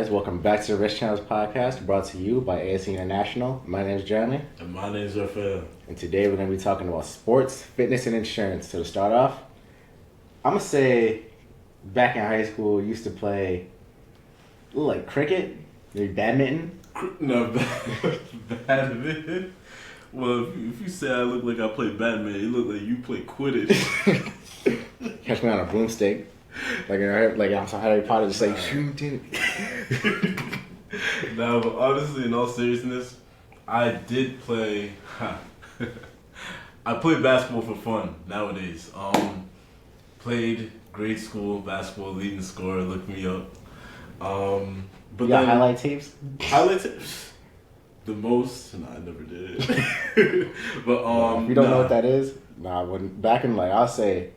guys. Welcome back to the Rich Channels podcast brought to you by ASC International. My name is Jeremy. And my name is Rephael. And today we're going to be talking about sports, fitness, and insurance. So to start off, I'm going to say back in high school, I used to play like cricket, maybe badminton. No, badminton? Well, if you say I look like I play badminton, you look like you play Quidditch. Catch me on a broomstick. Like I'm Harry Potter, just like shoot it. No, but honestly, in all seriousness, I did play. I play basketball for fun nowadays. Played grade school basketball, leading scorer. Look me up. But you got highlight tapes. Highlight tapes. The most, no, I never did it. But if you don't know what that is, back in I'll say.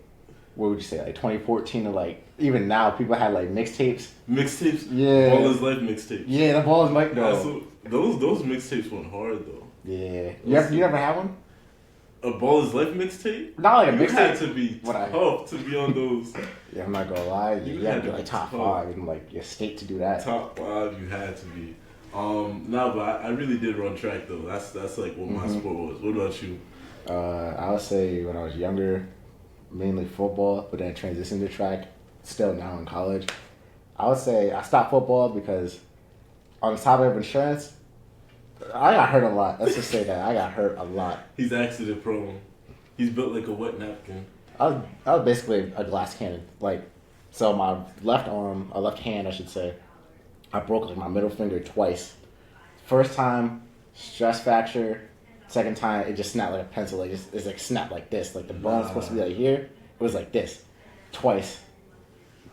What would you say, like 2014 to even now, people had mixtapes. Mixtapes? Yeah. Ball is life mixtapes. Yeah, the Ball is Mike though. Yeah, so those mixtapes went hard though. Yeah. You never had one? A Ball is life mixtape? Not like a mixtape. You had to be tough to be on those. Yeah, I'm not gonna lie. You had to be top 5 in your state to do that. Top 5, you had to be. No, but I really did run track though. That's what my sport was. What about you? I would say when I was younger, mainly football, but then transitioned to track, still now in college. I would say I stopped football because on the topic of insurance, I got hurt a lot. Let's just say that. I got hurt a lot. He's accident prone. He's built like a wet napkin. I was basically a glass cannon. So my left hand, I should say, I broke my middle finger twice. First time, stress fracture. Second time, it just snapped like a pencil. It's snapped like this. The bone's supposed to be here. It was like this. Twice.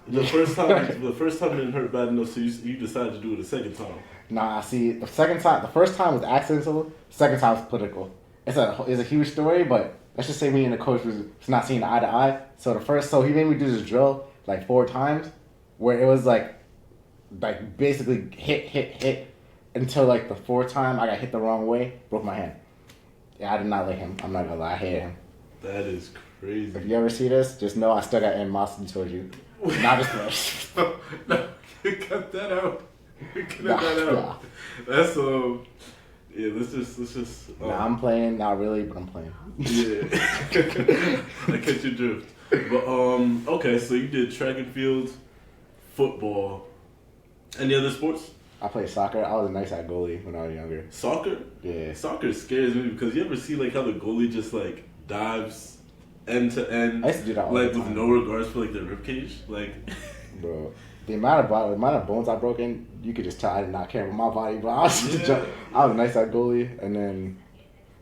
The first time didn't hurt bad enough, so you decided to do it the second time. Nah, see, the first time was accidental. The second time was political. It's a huge story, but let's just say me and the coach was not seeing eye to eye. So he made me do this drill 4 times, where it was basically hit until the 4th time I got hit the wrong way, broke my hand. Yeah, I did not like him. I'm not gonna lie, I hated him. That is crazy. If you ever see this, just know I still got animosity towards you. Not just no, cut that out. Cut that out. That's yeah. Let's just. Nah, I'm playing. Not really, but I'm playing. Yeah. I catch your drift. But okay. So you did track and field, football, any other sports? I played soccer. I was a nice goalie when I was younger. Soccer? Yeah. Soccer scares me because you ever see how the goalie just dives end to end? I used to do that all the time. With no regards for their ribcage? Bro, the amount of bones I broke in, you could just tell I did not care about my body. But I was I was a nice goalie, and then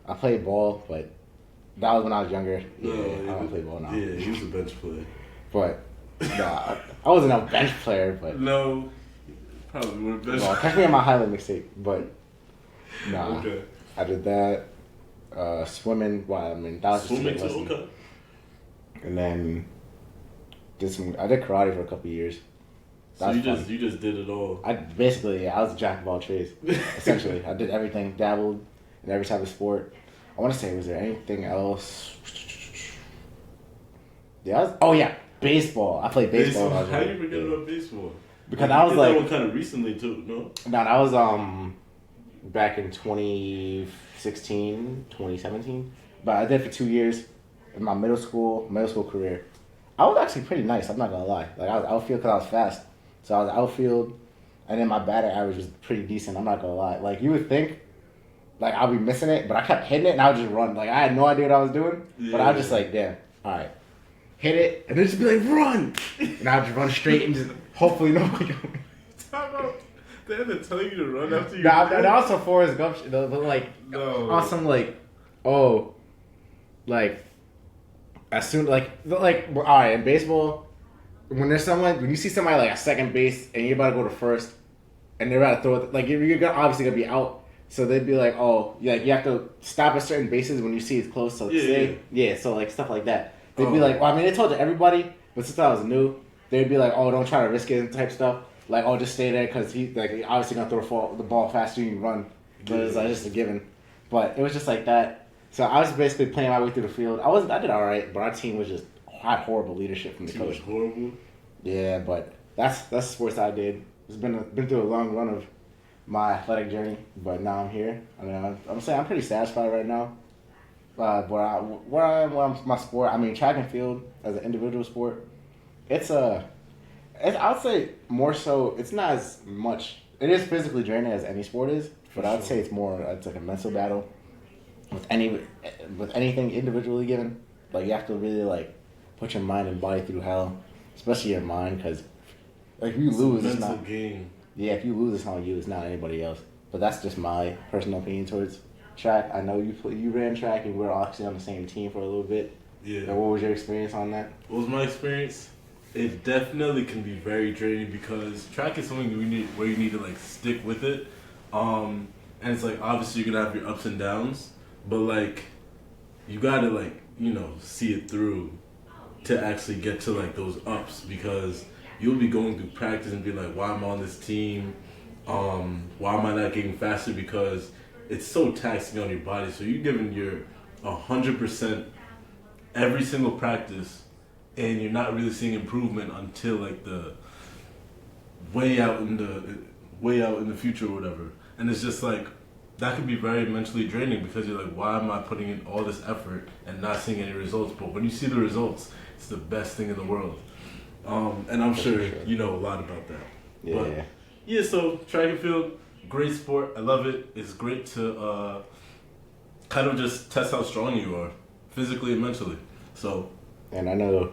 I played ball, but that was when I was younger. Yeah, I don't play ball now. Yeah, he was a bench player. But nah, I wasn't a bench player, but no. Probably were bench. Well, catch me on my highlight mixtape, but nah. Okay. I did that. Swimming. Well, that was just swimming too. Okay. And then I did karate for a couple of years. So you just did it all. I was a jack of all trades. Essentially, I did everything, dabbled in every type of sport. I want to say, was there anything else? Yeah, baseball. I played baseball. How you forget about baseball? Because I was that one kind of recently too, no? No, that was back in 2016, 2017. But I did it for 2 years in my middle school career. I was actually pretty nice, I'm not gonna lie. I was outfield because I was fast. So I was outfield, and then my batting average was pretty decent, I'm not gonna lie. You would think I'll be missing it, but I kept hitting it and I would just run. I had no idea what I was doing, but I was just damn, alright. Hit it, and then just be run! And I would just run straight and just hopefully nobody got me. They had to tell you to run after you. That was some Forrest Gump shit, but no. On some as soon alright, in baseball, when you see somebody at second base and you're about to go to first, and they're about to throw it, you're obviously gonna be out. So they'd be you have to stop at certain bases when you see it's close. So so stuff like that. They'd be they told to everybody, but since I was new, they'd be don't try to risk it type stuff. Just stay there because he obviously gonna throw the ball faster than you run. But it's just a given. But it was just like that. So I was basically playing my way through the field. I did all right, but our team was had horrible leadership from the coach. Was horrible. Yeah, but that's sports I did. It's been through a long run of my athletic journey, but now I'm here. I mean, I'm saying I'm pretty satisfied right now. Where I am, my sport. I mean, track and field as an individual sport. It's a, I would say more so. It's not as much. It is physically draining as any sport is, but I'd say it's more. It's like a mental battle with anything individually given. Like you have to really like put your mind and body through hell, especially your mind, because like if you lose, it's mental not. game. Yeah, if you lose, it's not you. It's not anybody else. But that's just my personal opinion towards track. I know you ran track and we were actually on the same team for a little bit. Yeah. And what was your experience on that? What was my experience? It definitely can be very draining because track is something where you need to like stick with it. And it's like obviously you're gonna have your ups and downs, but like you gotta like, see it through to actually get to like those ups because you'll be going through practice and be like, why am I on this team? Why am I not getting faster? Because it's so taxing on your body. So you're giving your 100% every single practice, and you're not really seeing improvement until like the way out in the future or whatever. And it's just like that could be very mentally draining because you're like, why am I putting in all this effort and not seeing any results? But when you see the results, it's the best thing in the world. And I'm sure you know a lot about that. Yeah. But, yeah, so track and field, great sport. I love it. It's great to kind of just test how strong you are, physically and mentally. So. And I know,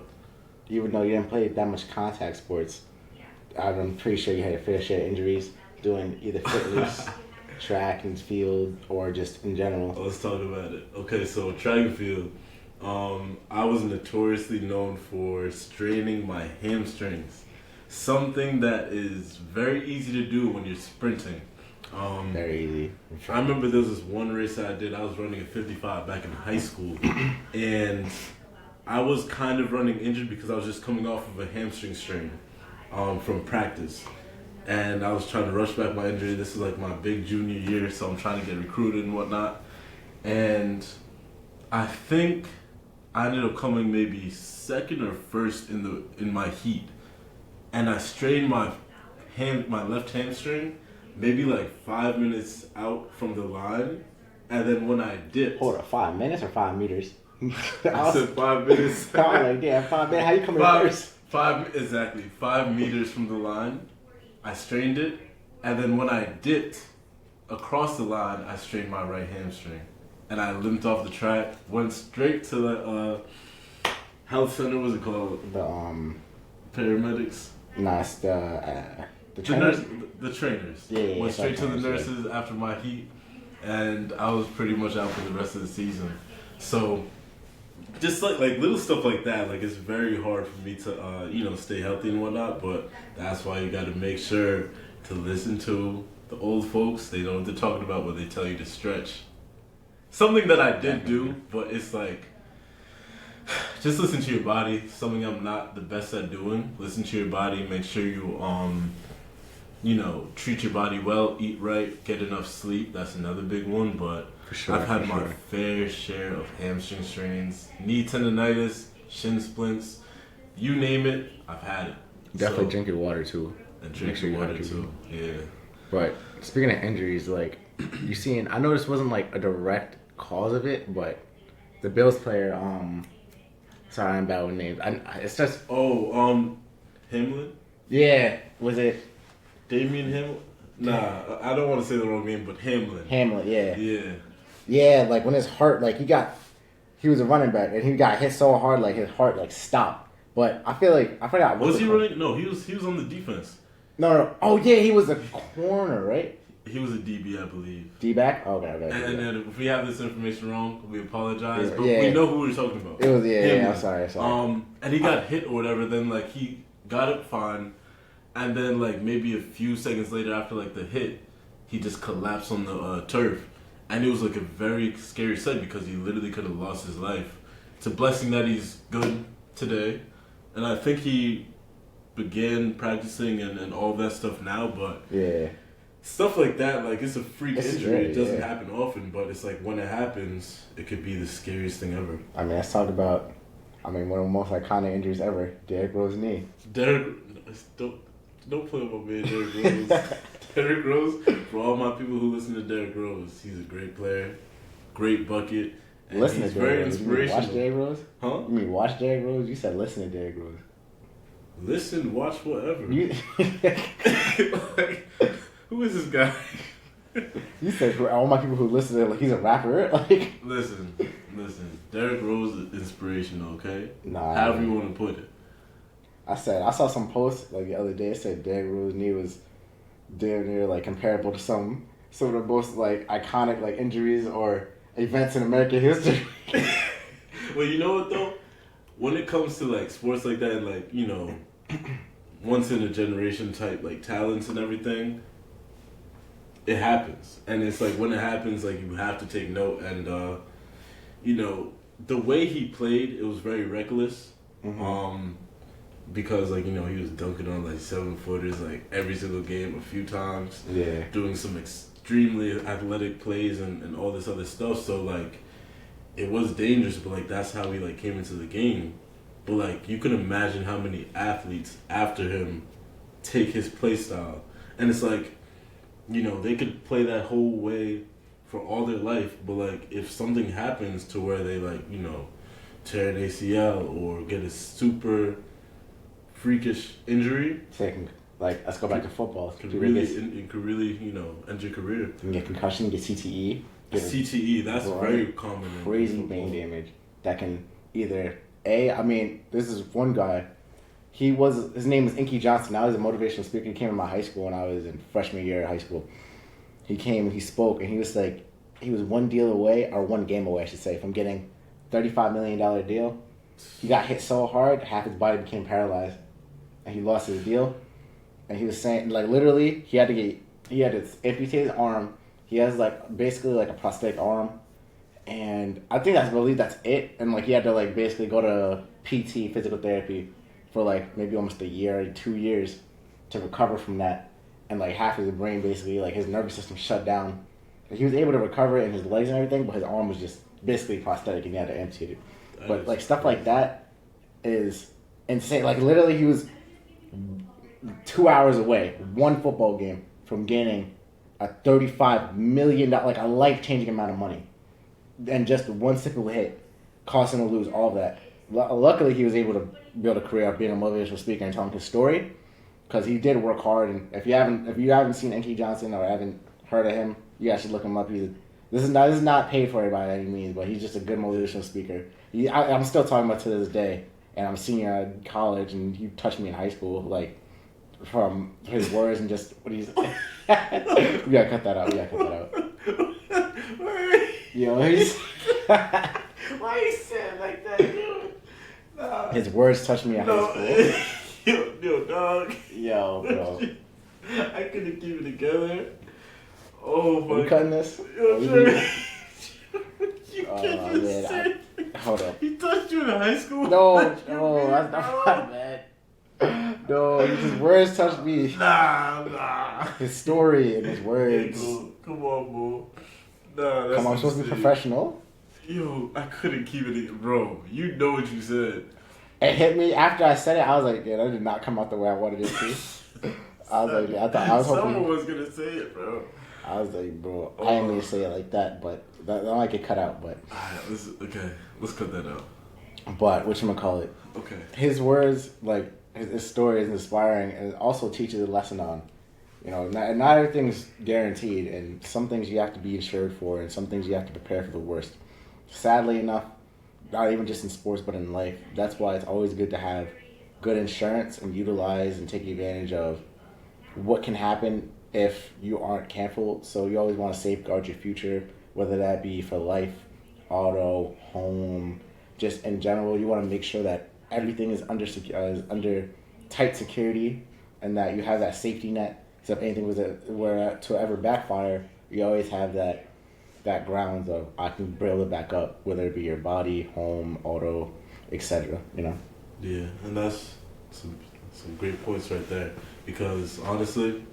even though you didn't play that much contact sports, I'm pretty sure you had a fair share of injuries doing either footloose, track and field, or just in general. Let's talk about it. Okay, so track and field. I was notoriously known for straining my hamstrings. Something that is very easy to do when you're sprinting. Very easy. I remember there was this one race that I did. I was running a 55 back in high school. And I was kind of running injured because I was just coming off of a hamstring strain from practice. And I was trying to rush back my injury. This is like my big junior year, so I'm trying to get recruited and whatnot. And I think I ended up coming maybe second or first in my heat. And I strained my left hamstring maybe like 5 minutes out from the line. And then when I dipped... Hold up, 5 minutes or 5 meters? I said 5 minutes. I was like, damn, 5 minutes. How you coming first? 5 meters from the line. I strained it. And then when I dipped across the line, I strained my right hamstring. And I limped off the track, went straight to the health center. What's it called? The paramedics. Nah, it's the trainers. The trainers. Yeah, went straight to the nurses after my heat, and I was pretty much out for the rest of the season. So, just like little stuff like that, like it's very hard for me to stay healthy and whatnot. But that's why you got to make sure to listen to the old folks. They know what they're talking about when they tell you to stretch. Something that I did do, but it's like, just listen to your body. Something I'm not the best at doing. Listen to your body. Make sure you, treat your body well, eat right, get enough sleep. That's another big one. But I've had my fair share of hamstring strains, knee tendonitis, shin splints. You name it, I've had it. Definitely drink your water too. And drink your water too. Yeah. But speaking of injuries, like I know this wasn't like a direct cause of it, but the Bills player, sorry, I'm bad with names. It's just Hamlin. Yeah, was it Damian Hamlin? Nah, I don't want to say the wrong name, but Hamlin. Hamlin, yeah. Yeah. Yeah, like when his heart, like he was a running back and he got hit so hard, like his heart like stopped. But I feel like I forgot. Was he running? No, he was on the defense. No. Oh yeah, he was a corner, right? He was a DB, I believe. D-back? Okay. And then if we have this information wrong, we apologize. Yeah, but we know who we're talking about. It was I'm sorry. And he got hit or whatever. Then like he got it fine, and then like maybe a few seconds later after like the hit, he just collapsed on the turf, and it was like a very scary sight because he literally could have lost his life. It's a blessing that he's good today, and I think he began practicing and all that stuff now. But yeah. Stuff like that, like it's a freak injury. It doesn't yeah. happen often, but it's like when it happens, it could be the scariest thing ever. I mean, let's talk about, one of the most iconic injuries ever, Derrick Rose's knee. Derrick, Don't play with my man Derrick Rose. Derrick Rose, for all my people who listen to Derrick Rose, he's a great player, great bucket, and Listen he's to very Derrick Rose. You mean inspirational. watch Derrick Rose? Huh? You mean watch Derrick Rose? You said listen to Derrick Rose. Listen, watch, whatever. You, Like, who is this guy? you said for all my people who listen to, like, he's a rapper. Like, Listen. Derrick Rose is inspirational, okay? nah. However you want to put it. I saw some post like the other day. It said Derrick Rose's knee was damn near like comparable to some of the most like iconic like injuries or events in American history. Well, you know what though? When it comes to like sports like that, and like, you know, once in a generation type like talents and everything, it happens. And it's like when it happens, like you have to take note. And you know, the way he played, it was very reckless. Mm-hmm. Because like, you know, he was dunking on like 7-footers like every single game a few times. Yeah. Doing some extremely athletic plays and all this other stuff. So like, it was dangerous, but like that's how he like came into the game. But like, you can imagine how many athletes after him take his play style, and it's like, you know, they could play that whole way for all their life, but like if something happens to where they like, you know, tear an ACL or get a super freakish injury, Second, like let's go back to football. it could really, you know, end your career. You can get concussion, get CTE. CTE, that's very common. Crazy brain damage that can either this is one guy. His name is Inky Johnson. Now he's a motivational speaker. He came to my high school when I was in freshman year of high school. He came and he spoke, and he was like, he was one game away, I should say, from getting $35 million deal. He got hit so hard, half his body became paralyzed, and he lost his deal. And he was saying, like, literally, he had to amputate his arm. He has like basically like a prosthetic arm, and I think that's it. And like he had to like basically go to PT, physical therapy, for like maybe almost a year, 2 years, to recover from that. And like half of his brain basically, like his nervous system shut down. Like, he was able to recover in his legs and everything, but his arm was just basically prosthetic, and he had to amputate it. But like stuff like that is insane. Like literally, he was 2 hours away, one football game, from gaining a $35 million, like a life-changing amount of money, and just one simple hit caused him to lose all of that. Luckily, he was able to build a career of being a motivational speaker and telling his story, because he did work hard. And if you haven't seen Inky Johnson or haven't heard of him, you guys should look him up. This is not paid for by any means, but he's just a good motivational speaker. I'm still talking about to this day, and I'm a senior in college, and he touched me in high school, like, from his words and just what he's. We gotta cut that out. Yo, he's. Why you saying like that, dude? Nah. His words touched me in high school. Yo, dog. Yo, bro. I couldn't keep it together. Oh my. We cutting this? Yo, Jeremy. You Oh, can't just man, say. Hold up. He touched you in high school? No, that's not bad. No, his words touched me. Nah. His story and his words. Come on, bro. Nah, that's Come on, I'm supposed to be professional. Yo, I couldn't keep it in. Bro, you know what you said. It hit me after I said it. I was like, yeah, that did not come out the way I wanted it to. I was like, I was hoping. Someone was gonna say it, bro. I was like, bro, I didn't mean to say it like that, but that might get cut out. But let's cut that out. But whatchamacallit? Okay. His words, like his story, is inspiring, and it also teaches a lesson on, you know, not everything's guaranteed, and some things you have to be insured for, and some things you have to prepare for the worst. Sadly enough, not even just in sports, but in life. That's why it's always good to have good insurance and utilize and take advantage of what can happen if you aren't careful. So you always want to safeguard your future, whether that be for life, auto, home, just in general. You want to make sure that everything is under tight security, and that you have that safety net. So if anything were to ever backfire, you always have that grounds of, I can build it back up, whether it be your body, home, auto, etc. You know. Yeah, and that's some great points right there. Because honestly,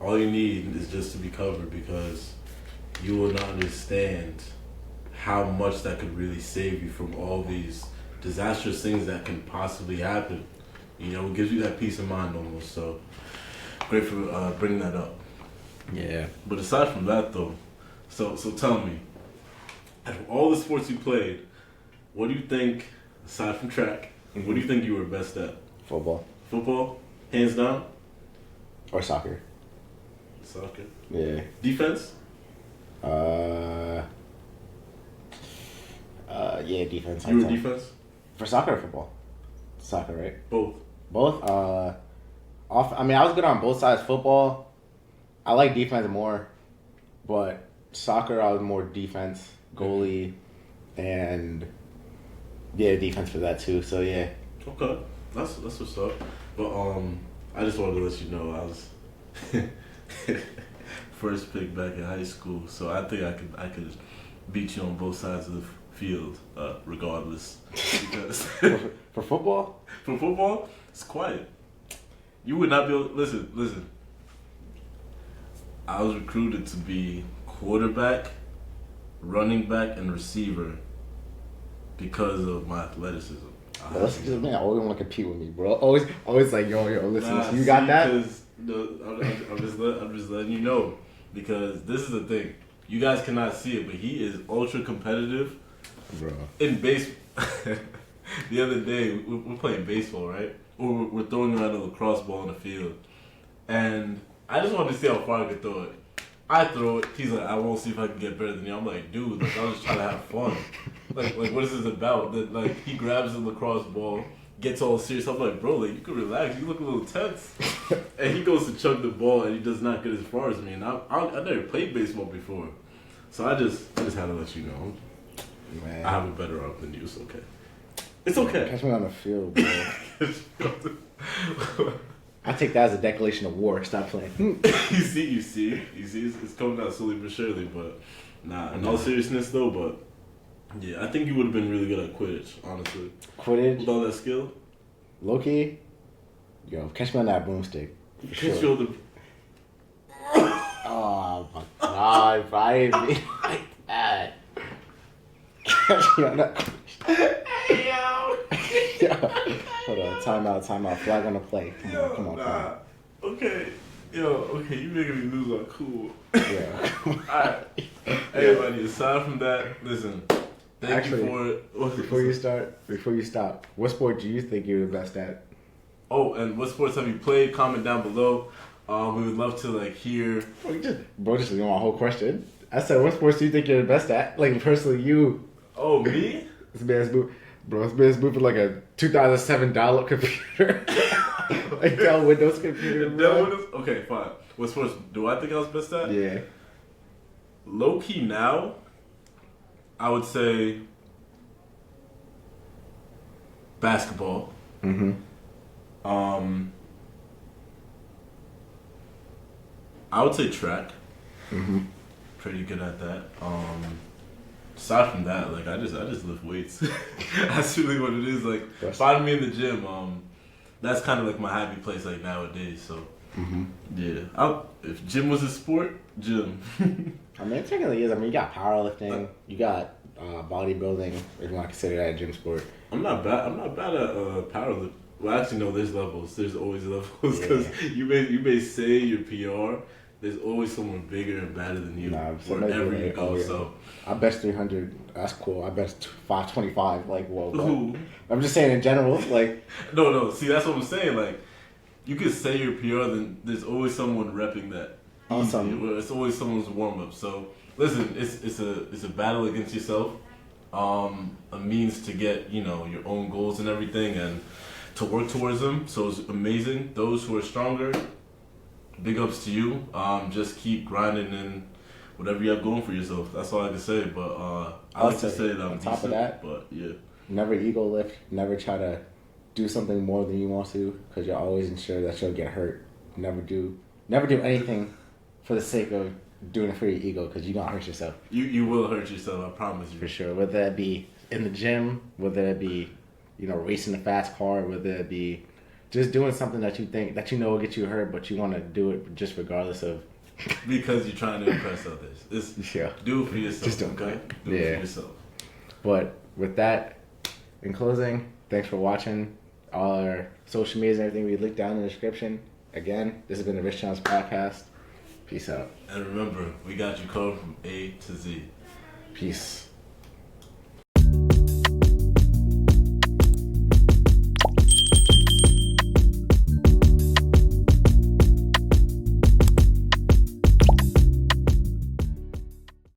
all you need is just to be covered, because you will not understand how much that could really save you from all these disastrous things that can possibly happen. You know, it gives you that peace of mind almost. So great for bringing that up. Yeah. But aside from that, though, so tell me, out of all the sports you played, what do you think, aside from track, what do you think you were best at? Football. Football, hands down. Or soccer. Soccer. Yeah. Defense. Yeah, defense. You were defense. For soccer or football? Soccer, right? Both. Both. I mean, I was good on both sides. Football, I like defense more, but soccer, I was more defense, goalie, and yeah, defense for that too. So yeah. Okay, that's what's up. But I just wanted to let you know I was first pick back in high school, so I think I could beat you on both sides of the field, regardless. Because for football, it's quiet. You would not be able. Listen. I was recruited to be quarterback, running back, and receiver because of my athleticism. Well, that's just man. I always want to compete with me, bro. Always like yo. Listen, you see, got that? Because I'm just letting you know, because this is the thing. You guys cannot see it, but he is ultra competitive, bro. In base. The other day we're playing baseball, right? Or we're throwing around a lacrosse ball in the field, and I just wanted to see how far I could throw it. I throw it. He's like, I won't see if I can get better than you. I'm like, dude, like, I was just trying to have fun. Like what is this about? That like he grabs the lacrosse ball, gets all serious. I'm like, bro, like you can relax. You look a little tense. And he goes to chug the ball, and he does not get as far as me. And I never played baseball before, so I just had to let you know. Man. I have a better arm than you. It's okay. It's okay. Catch me on the field, bro. I take that as a declaration of war. Stop playing. You see, it's coming out slowly but surely. But nah, in all seriousness though, but yeah, I think you would have been really good at Quidditch, honestly. Quidditch? With all that skill? Low key? Yo, catch me on that broomstick. For sure. Oh my god, if I didn't be like that. Catch me on that. Yo. Hold on, time out. Flag on the play. Come on. Okay. Okay, you making me lose our cool. Yeah. Alright. Everybody, aside from that, listen. Thank you for it. Before you stop, what sport do you think you're the best at? Oh, and what sports have you played? Comment down below. We would love to hear. Bro, just you know my whole question. I said, what sports do you think you're the best at? Like personally, you. Oh, me? This man's moving like a $2007 computer. Like Dell Windows computer. Dell Windows? Okay, fine. What sports do I think I was best at? Yeah. Low key now, I would say basketball. Mm-hmm. I would say track. Mm-hmm. Pretty good at that. Aside from that, I just lift weights. That's really what it is. Find me in the gym. That's kind of my happy place nowadays. So yeah, if gym was a sport, gym. I mean, it technically is. I mean, you got powerlifting, you got bodybuilding. If you want to consider that a gym sport. I'm not bad at powerlifting. Well, actually, no. There's levels. There's always levels because you may say your PR. There's always someone bigger and better than you wherever you go. Yeah. So I bet 300. That's cool. I bet 525. Whoa. Ooh. I'm just saying in general. No. See, that's what I'm saying. You could say your PR, then there's always someone repping that. Awesome. It's always someone's warm up. So listen, it's a battle against yourself. A means to get your own goals and everything, and to work towards them. So it's amazing. Those who are stronger, big ups to you. Just keep grinding and whatever you have going for yourself. That's all I can say. But I like to say that I'm on top decent, of that, but yeah. Never ego lift. Never try to do something more than you want to, because you're always ensure that you'll get hurt. Never do anything for the sake of doing it for your ego, because you're gonna hurt yourself. You will hurt yourself. I promise you. For sure. Whether it be in the gym, whether it be racing a fast car, whether it be just doing something that you think that will get you hurt, but you want to do it just regardless of. Because you're trying to impress others. Do it for yourself. Just don't okay? Do it for yourself. But with that, in closing, thanks for watching. All our social medias and everything we linked down in the description. Again, this has been the Rich Challenge Podcast. Peace out. And remember, we got you covered from A to Z. Peace.